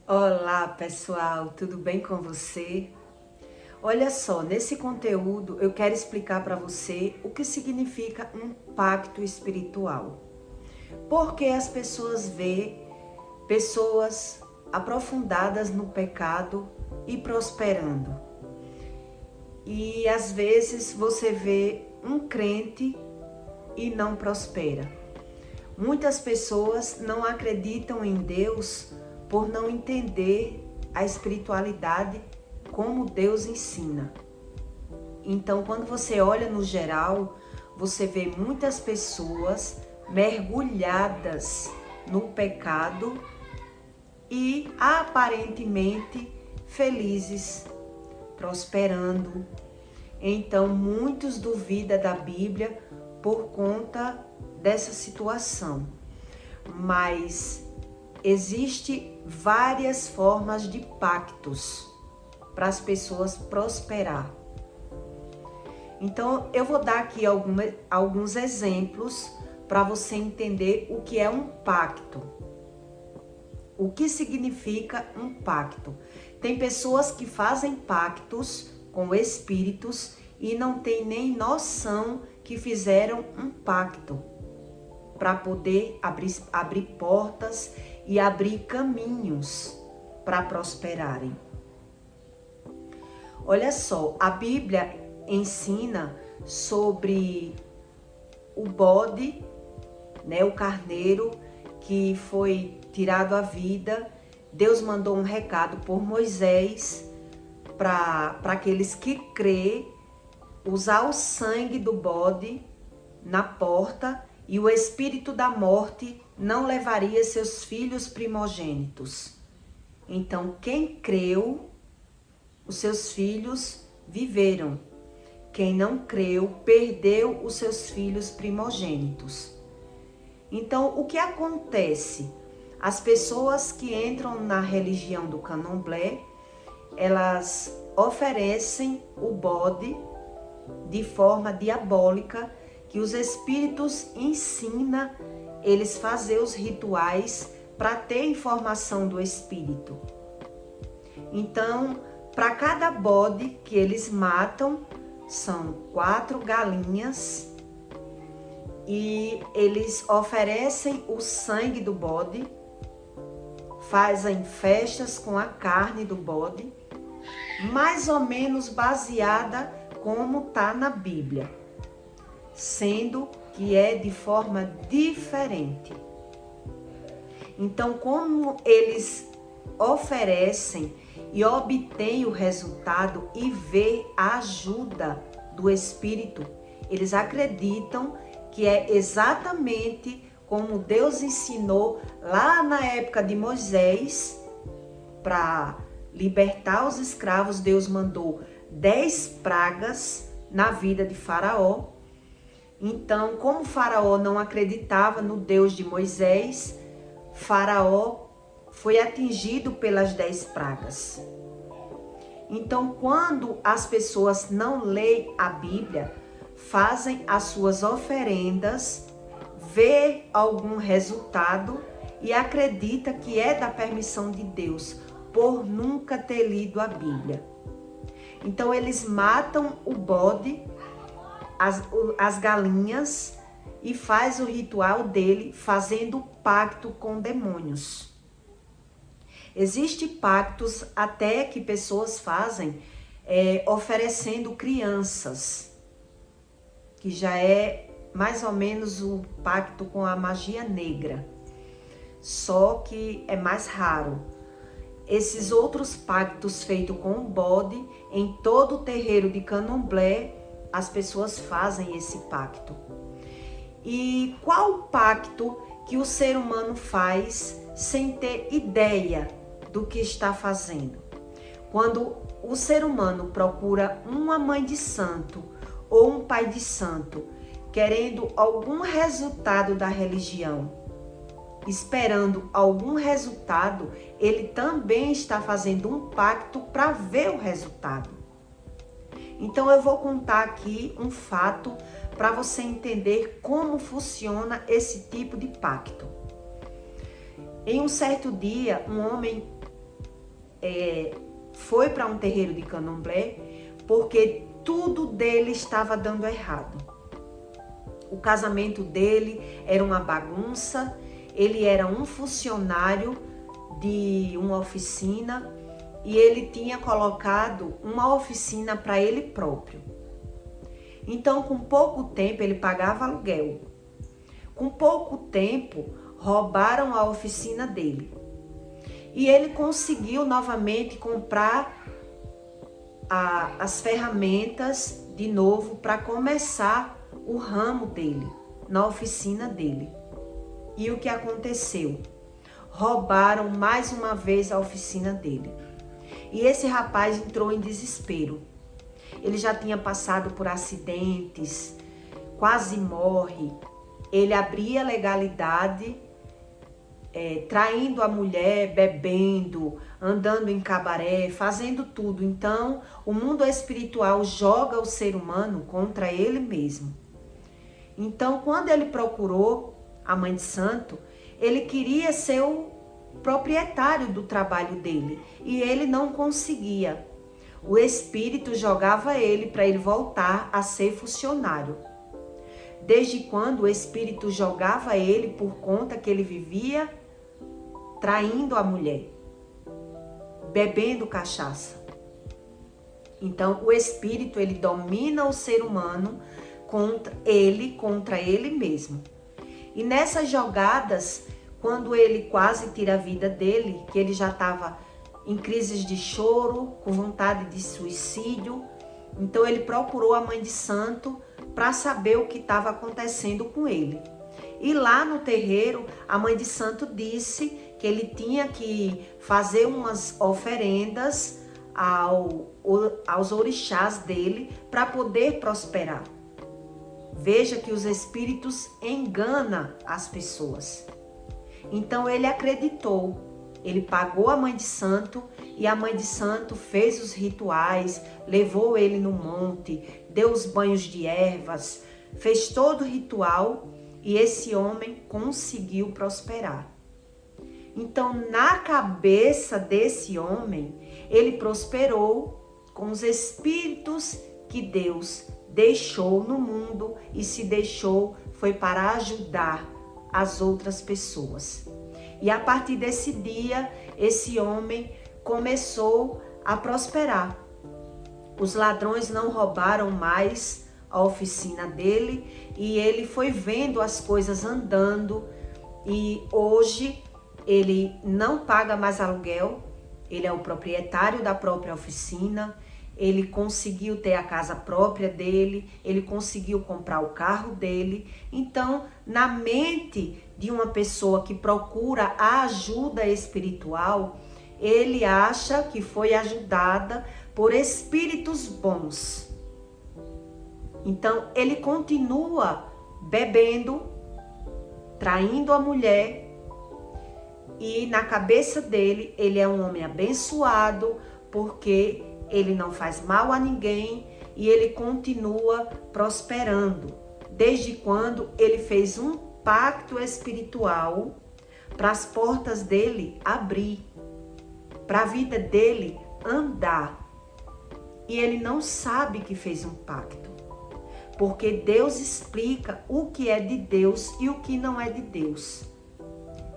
Olá pessoal, tudo bem com você? Olha só, nesse conteúdo eu quero explicar para você o que significa um pacto espiritual. Porque as pessoas veem pessoas aprofundadas no pecado e prosperando. E às vezes você vê um crente e não prospera. Muitas pessoas não acreditam em Deus por não entender a espiritualidade como Deus ensina. Então, quando você olha no geral, você vê muitas pessoas mergulhadas no pecado e aparentemente felizes, prosperando. Então, muitos duvidam da Bíblia por conta dessa situação. Mas existe várias formas de pactos para as pessoas prosperar. Então, eu vou dar aqui alguns exemplos para você entender o que é um pacto. O que significa um pacto? Tem pessoas que fazem pactos com espíritos e não têm nem noção que fizeram um pacto para poder abrir portas e abrir caminhos para prosperarem. Olha só, a Bíblia ensina sobre o bode, né, o carneiro que foi tirado à vida. Deus mandou um recado por Moisés para aqueles que crê, usar o sangue do bode na porta e o espírito da morte não levaria seus filhos primogênitos. Então, quem creu, os seus filhos viveram. Quem não creu, perdeu os seus filhos primogênitos. Então, o que acontece? As pessoas que entram na religião do candomblé, elas oferecem o bode de forma diabólica, que os espíritos ensinam eles fazer os rituais para ter informação do espírito. Então, para cada bode que eles matam, são 4 galinhas e eles oferecem o sangue do bode, fazem festas com a carne do bode, mais ou menos baseada como está na Bíblia, sendo que é de forma diferente. Então, como eles oferecem e obtêm o resultado e vê a ajuda do Espírito, eles acreditam que é exatamente como Deus ensinou lá na época de Moisés. Para libertar os escravos, Deus mandou 10 pragas na vida de Faraó. Então, como Faraó não acreditava no Deus de Moisés, Faraó foi atingido pelas 10 pragas. Então, quando as pessoas não leem a Bíblia, fazem as suas oferendas, vê algum resultado e acredita que é da permissão de Deus, por nunca ter lido a Bíblia. Então, eles matam o bode, as galinhas, e faz o ritual dele fazendo pacto com demônios. Existem pactos até que pessoas fazem oferecendo crianças, que já é mais ou menos o pacto com a magia negra, só que é mais raro. Esses outros pactos feitos com o bode, em todo o terreiro de candomblé, as pessoas fazem esse pacto. E qual o pacto que o ser humano faz sem ter ideia do que está fazendo? Quando o ser humano procura uma mãe de santo ou um pai de santo, querendo algum resultado da religião, esperando algum resultado, ele também está fazendo um pacto para ver o resultado. Então eu vou contar aqui um fato para você entender como funciona esse tipo de pacto. Em um certo dia, um homem foi para um terreiro de candomblé porque tudo dele estava dando errado. O casamento dele era uma bagunça, ele era um funcionário de uma oficina e ele tinha colocado uma oficina para ele próprio. Então, com pouco tempo, ele pagava aluguel. Com pouco tempo, roubaram a oficina dele. E ele conseguiu novamente comprar as ferramentas de novo para começar o ramo dele, na oficina dele. E o que aconteceu? Roubaram mais uma vez a oficina dele. E esse rapaz entrou em desespero. Ele já tinha passado por acidentes, quase morre. Ele abria legalidade, traindo a mulher, bebendo, andando em cabaré, fazendo tudo. Então, o mundo espiritual joga o ser humano contra ele mesmo. Então, quando ele procurou a Mãe de Santo, ele queria ser o proprietário do trabalho dele e ele não conseguia. O espírito jogava ele para ele voltar a ser funcionário. Desde quando o espírito jogava ele por conta que ele vivia traindo a mulher, bebendo cachaça. Então, o espírito, ele domina o ser humano contra ele mesmo. E nessas jogadas, quando ele quase tira a vida dele, que ele já estava em crises de choro, com vontade de suicídio, então ele procurou a Mãe de Santo para saber o que estava acontecendo com ele. E lá no terreiro, a Mãe de Santo disse que ele tinha que fazer umas oferendas aos orixás dele para poder prosperar. Veja que os espíritos enganam as pessoas. Então ele acreditou, ele pagou a Mãe de Santo e a Mãe de Santo fez os rituais, levou ele no monte, deu os banhos de ervas, fez todo o ritual e esse homem conseguiu prosperar. Então, na cabeça desse homem, ele prosperou com os espíritos que Deus deixou no mundo e se deixou foi para ajudar as outras pessoas. E a partir desse dia, esse homem começou a prosperar. Os ladrões não roubaram mais a oficina dele e ele foi vendo as coisas andando e hoje ele não paga mais aluguel, ele é o proprietário da própria oficina, ele conseguiu ter a casa própria dele, ele conseguiu comprar o carro dele. Então, na mente de uma pessoa que procura a ajuda espiritual, ele acha que foi ajudada por espíritos bons. Então, ele continua bebendo, traindo a mulher, e na cabeça dele, ele é um homem abençoado, porque ele não faz mal a ninguém e ele continua prosperando. Desde quando ele fez um pacto espiritual para as portas dele abrir, para a vida dele andar. E ele não sabe que fez um pacto, porque Deus explica o que é de Deus e o que não é de Deus.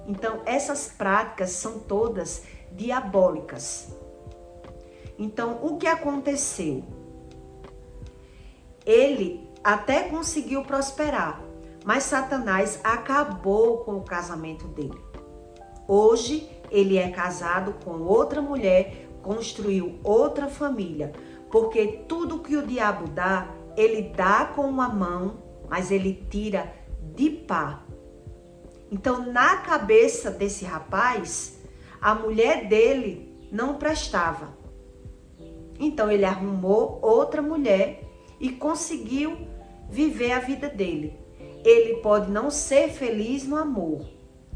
Então, essas práticas são todas diabólicas. Então, o que aconteceu? Ele até conseguiu prosperar, mas Satanás acabou com o casamento dele. Hoje, ele é casado com outra mulher, construiu outra família, porque tudo que o diabo dá, ele dá com uma mão, mas ele tira de pá. Então, na cabeça desse rapaz, a mulher dele não prestava. Então, ele arrumou outra mulher e conseguiu viver a vida dele. Ele pode não ser feliz no amor.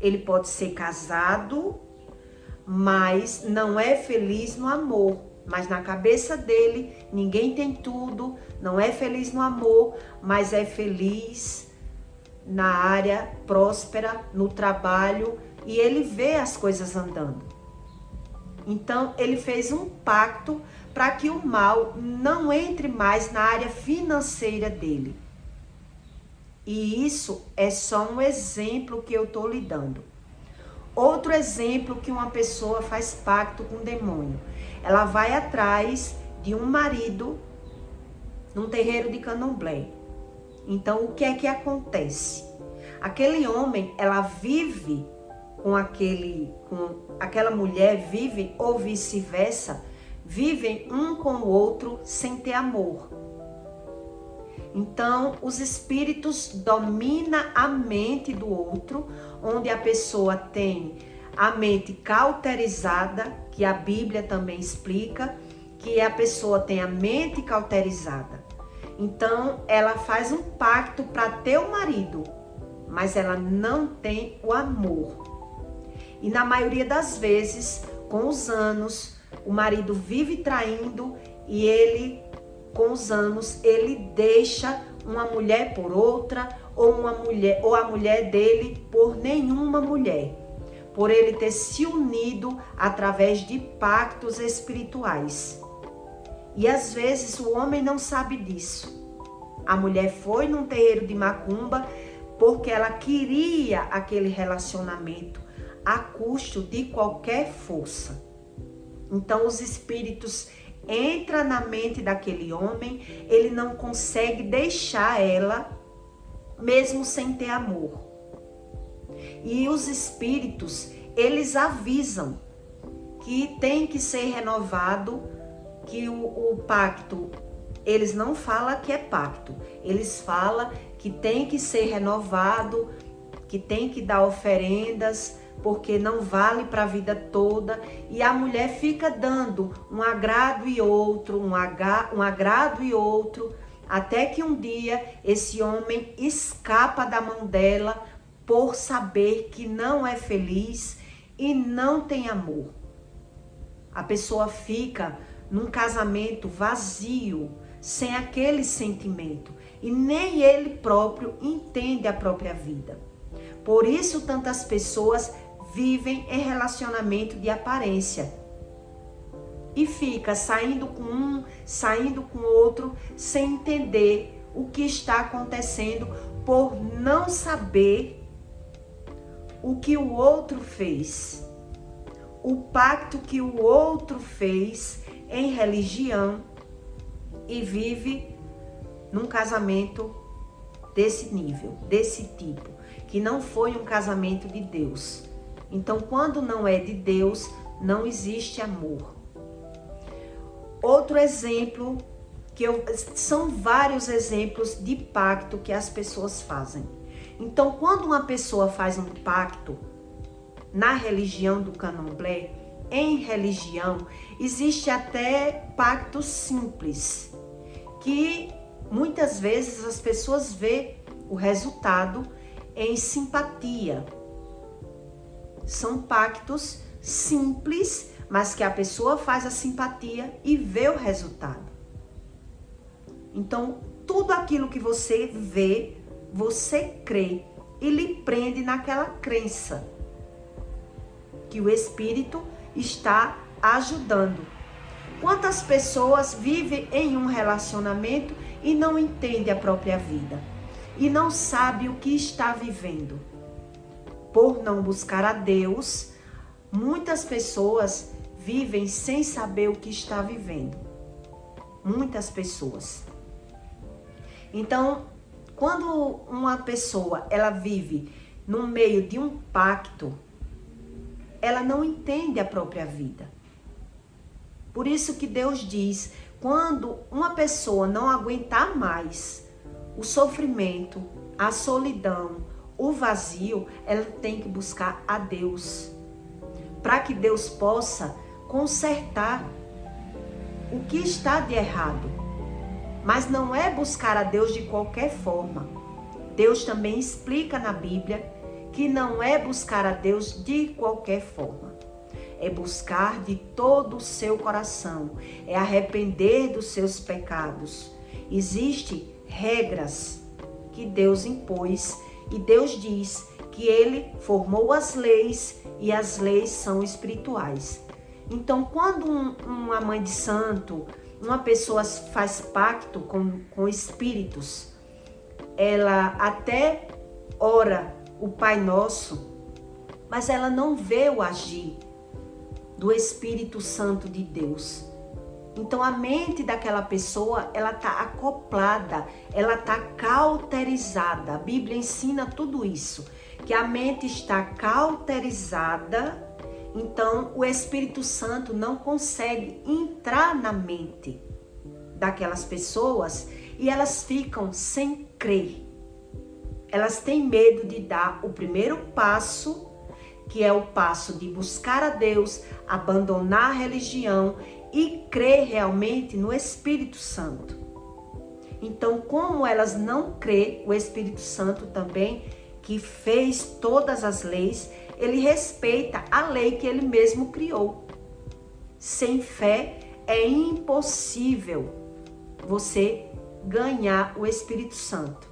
Ele pode ser casado, mas não é feliz no amor. Mas na cabeça dele, ninguém tem tudo, não é feliz no amor, mas é feliz na área próspera, no trabalho, e ele vê as coisas andando. Então, ele fez um pacto para que o mal não entre mais na área financeira dele. E isso é só um exemplo que eu estou lhe dando. Outro exemplo que uma pessoa faz pacto com o demônio. Ela vai atrás de um marido num terreiro de candomblé. Então, o que é que acontece? Aquele homem, ela vive com aquela mulher, vive ou vice-versa, vivem um com o outro sem ter amor. Então, os espíritos dominam a mente do outro, onde a pessoa tem a mente cauterizada, que a Bíblia também explica, que a pessoa tem a mente cauterizada. Então, ela faz um pacto para ter o marido, mas ela não tem o amor. E na maioria das vezes, com os anos, o marido vive traindo e ele, com os anos, ele deixa uma mulher por outra ou a mulher dele por nenhuma mulher, por ele ter se unido através de pactos espirituais. E às vezes o homem não sabe disso. A mulher foi num terreiro de macumba porque ela queria aquele relacionamento a custo de qualquer força. Então os espíritos entram na mente daquele homem, ele não consegue deixar ela, mesmo sem ter amor. E os espíritos, eles avisam que tem que ser renovado, que o pacto, eles não falam que é pacto, eles falam que tem que ser renovado, que tem que dar oferendas, porque não vale para a vida toda, e a mulher fica dando um agrado e outro, um agrado e outro, até que um dia esse homem escapa da mão dela por saber que não é feliz e não tem amor. A pessoa fica num casamento vazio, sem aquele sentimento, e nem ele próprio entende a própria vida. Por isso tantas pessoas vivem em relacionamento de aparência e fica saindo com um, saindo com outro, sem entender o que está acontecendo, por não saber o que o outro fez, o pacto que o outro fez em religião, e vive num casamento desse nível, desse tipo, que não foi um casamento de Deus. Então, quando não é de Deus, não existe amor. Outro exemplo, são vários exemplos de pacto que as pessoas fazem. Então, quando uma pessoa faz um pacto na religião do candomblé, em religião, existe até pactos simples, que muitas vezes as pessoas vê o resultado em simpatia. São pactos simples, mas que a pessoa faz a simpatia e vê o resultado. Então, tudo aquilo que você vê, você crê e lhe prende naquela crença que o Espírito está ajudando. Quantas pessoas vivem em um relacionamento e não entendem a própria vida e não sabem o que está vivendo? Por não buscar a Deus, muitas pessoas vivem sem saber o que está vivendo. Muitas pessoas. Então, quando uma pessoa ela vive no meio de um pacto, ela não entende a própria vida. Por isso que Deus diz, quando uma pessoa não aguentar mais o sofrimento, a solidão, o vazio, ela tem que buscar a Deus, para que Deus possa consertar o que está de errado. Mas não é buscar a Deus de qualquer forma. Deus também explica na Bíblia que não é buscar a Deus de qualquer forma. É buscar de todo o seu coração, é arrepender dos seus pecados. Existem regras que Deus impôs e Deus diz que Ele formou as leis e as leis são espirituais. Então, quando uma mãe de santo, uma pessoa faz pacto com espíritos, ela até ora o Pai Nosso, mas ela não vê o agir do Espírito Santo de Deus. Então a mente daquela pessoa, ela está acoplada, ela está cauterizada. A Bíblia ensina tudo isso, que a mente está cauterizada, então o Espírito Santo não consegue entrar na mente daquelas pessoas e elas ficam sem crer. Elas têm medo de dar o primeiro passo, que é o passo de buscar a Deus, abandonar a religião e crer realmente no Espírito Santo. Então, como elas não crêem, o Espírito Santo também, que fez todas as leis, ele respeita a lei que ele mesmo criou. Sem fé é impossível você ganhar o Espírito Santo.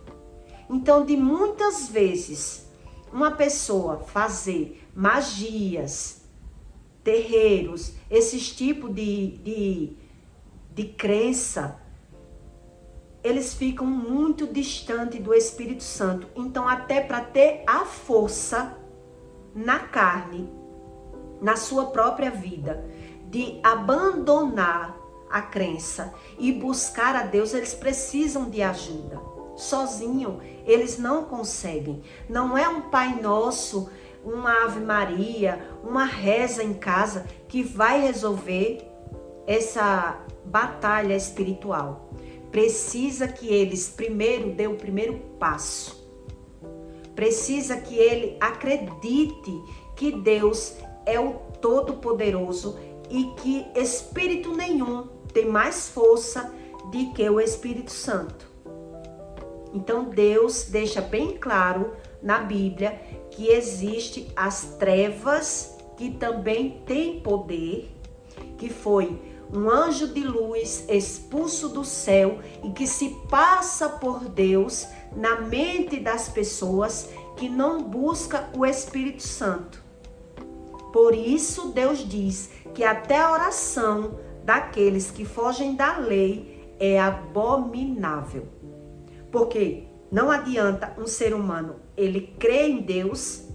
Então, de muitas vezes, uma pessoa fazer magias, terreiros, esses tipos de crença, eles ficam muito distantes do Espírito Santo. Então, até para ter a força na carne, na sua própria vida, de abandonar a crença e buscar a Deus, eles precisam de ajuda. Sozinho, eles não conseguem. Não é um Pai Nosso, uma Ave Maria, uma reza em casa que vai resolver essa batalha espiritual. Precisa que eles primeiro dê o primeiro passo. Precisa que ele acredite que Deus é o Todo-Poderoso e que espírito nenhum tem mais força do que o Espírito Santo. Então Deus deixa bem claro na Bíblia que existe as trevas que também têm poder, que foi um anjo de luz expulso do céu e que se passa por Deus na mente das pessoas que não busca o Espírito Santo. Por isso Deus diz que até a oração daqueles que fogem da lei é abominável. Porque não adianta um ser humano ele crer em Deus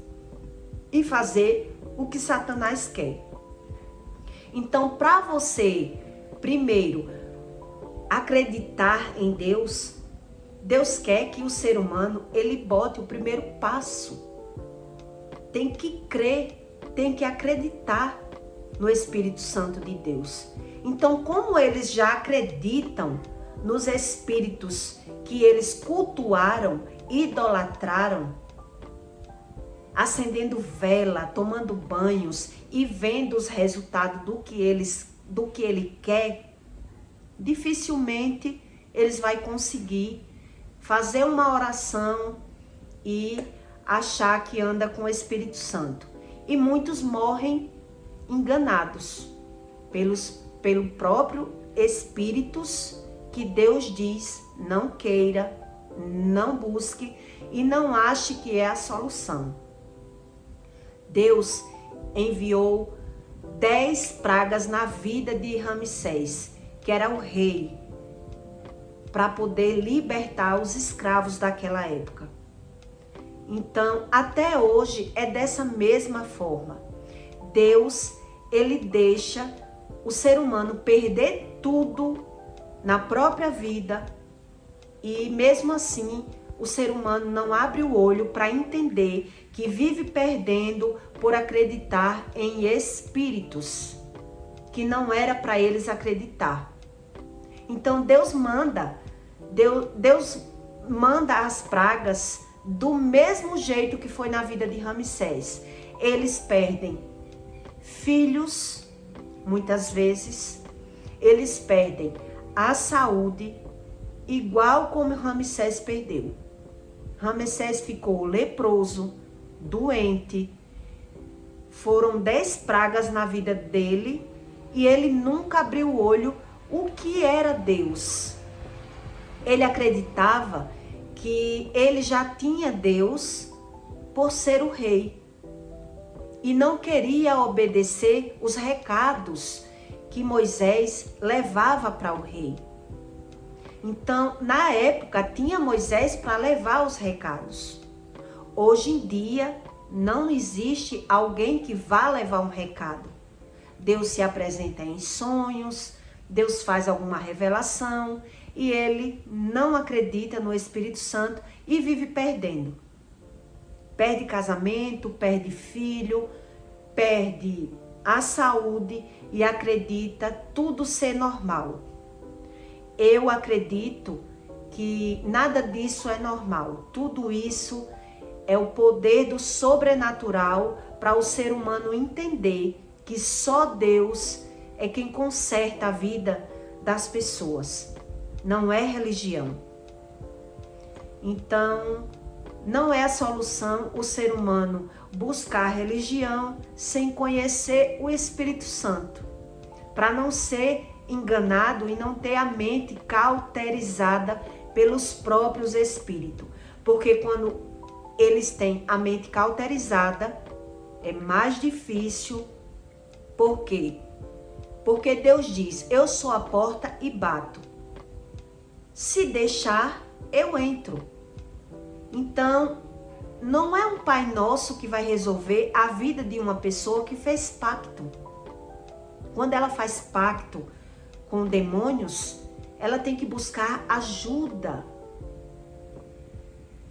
e fazer o que Satanás quer. Então, para você, primeiro, acreditar em Deus, Deus quer que o ser humano ele bote o primeiro passo. Tem que crer, tem que acreditar no Espírito Santo de Deus. Então, como eles já acreditam nos espíritos que eles cultuaram, idolatraram, acendendo vela, tomando banhos e vendo os resultados do que ele quer, dificilmente eles vão conseguir fazer uma oração e achar que anda com o Espírito Santo. E muitos morrem enganados pelo próprio espíritos que Deus diz não queira, não busque e não ache que é a solução. Deus enviou 10 pragas na vida de Ramsés, que era o rei, para poder libertar os escravos daquela época. Então, até hoje é dessa mesma forma. Deus, ele deixa o ser humano perder tudo na própria vida e mesmo assim o ser humano não abre o olho para entender que vive perdendo por acreditar em espíritos que não era para eles acreditar. Então Deus manda as pragas do mesmo jeito que foi na vida de Ramsés. Eles perdem filhos, muitas vezes, eles perdem a saúde, igual como Ramsés perdeu. Ramsés ficou leproso, doente. Foram 10 pragas na vida dele e ele nunca abriu o olho o que era Deus. Ele acreditava que ele já tinha Deus por ser o rei. e não queria obedecer os recados que Moisés levava para o rei. Então, na época, tinha Moisés para levar os recados. Hoje em dia, não existe alguém que vá levar um recado. Deus se apresenta em sonhos, Deus faz alguma revelação e ele não acredita no Espírito Santo e vive perdendo. Perde casamento, perde filho, perde a saúde e acredita tudo ser normal. Eu acredito que nada disso é normal. Tudo isso é o poder do sobrenatural para o ser humano entender que só Deus é quem conserta a vida das pessoas. Não é religião. Então, não é a solução o ser humano buscar religião sem conhecer o Espírito Santo, para não ser enganado e não ter a mente cauterizada pelos próprios espíritos. Porque quando eles têm a mente cauterizada, é mais difícil. Por quê? Porque Deus diz, eu sou a porta e bato. Se deixar, eu entro. Então, não é um Pai Nosso que vai resolver a vida de uma pessoa que fez pacto. Quando ela faz pacto com demônios, ela tem que buscar ajuda.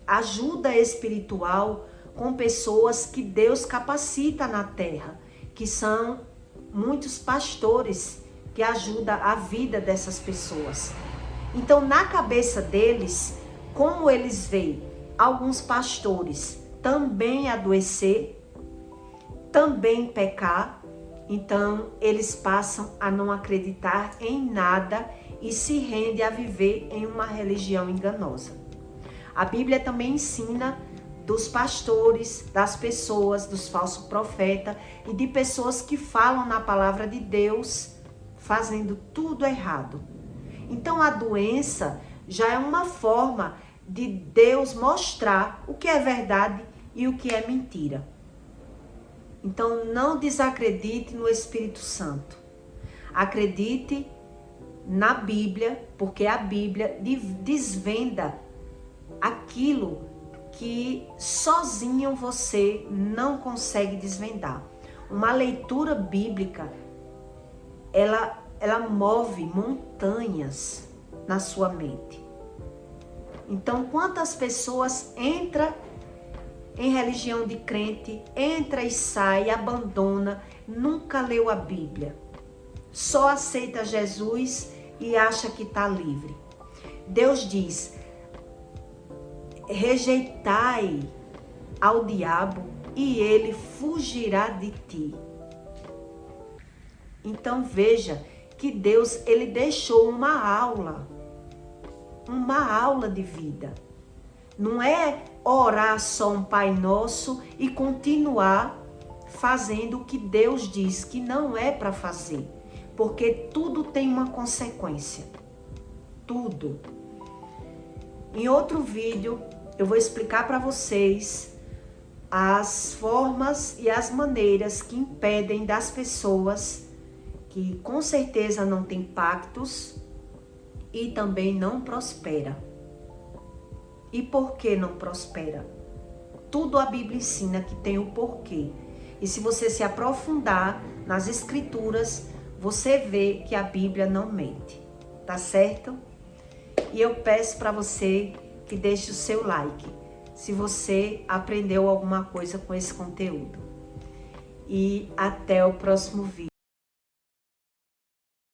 Ajuda espiritual com pessoas que Deus capacita na terra, que são muitos pastores que ajudam a vida dessas pessoas. Então, na cabeça deles, como eles veem alguns pastores também adoecer, também pecar, então eles passam a não acreditar em nada e se rendem a viver em uma religião enganosa. A Bíblia também ensina dos pastores, das pessoas, dos falsos profetas e de pessoas que falam na palavra de Deus fazendo tudo errado. Então a doença já é uma forma de Deus mostrar o que é verdade e o que é mentira. Então não desacredite no Espírito Santo. Acredite na Bíblia, porque a Bíblia desvenda aquilo que sozinho você não consegue desvendar. Uma leitura bíblica, ela move montanhas na sua mente. Então, quantas pessoas entram em religião de crente, entra e sai, abandona, nunca leu a Bíblia, só aceita Jesus e acha que está livre. Deus diz, rejeitai ao diabo e ele fugirá de ti. Então veja que Deus, ele deixou uma aula de vida. Não é orar só um Pai Nosso e continuar fazendo o que Deus diz que não é para fazer, porque tudo tem uma consequência. Tudo. Em outro vídeo, eu vou explicar para vocês as formas e as maneiras que impedem das pessoas que com certeza não têm pactos e também não prospera. E por que não prospera? Tudo a Bíblia ensina que tem o porquê. E se você se aprofundar nas escrituras, você vê que a Bíblia não mente. Tá certo? E eu peço para você que deixe o seu like, se você aprendeu alguma coisa com esse conteúdo. E até o próximo vídeo.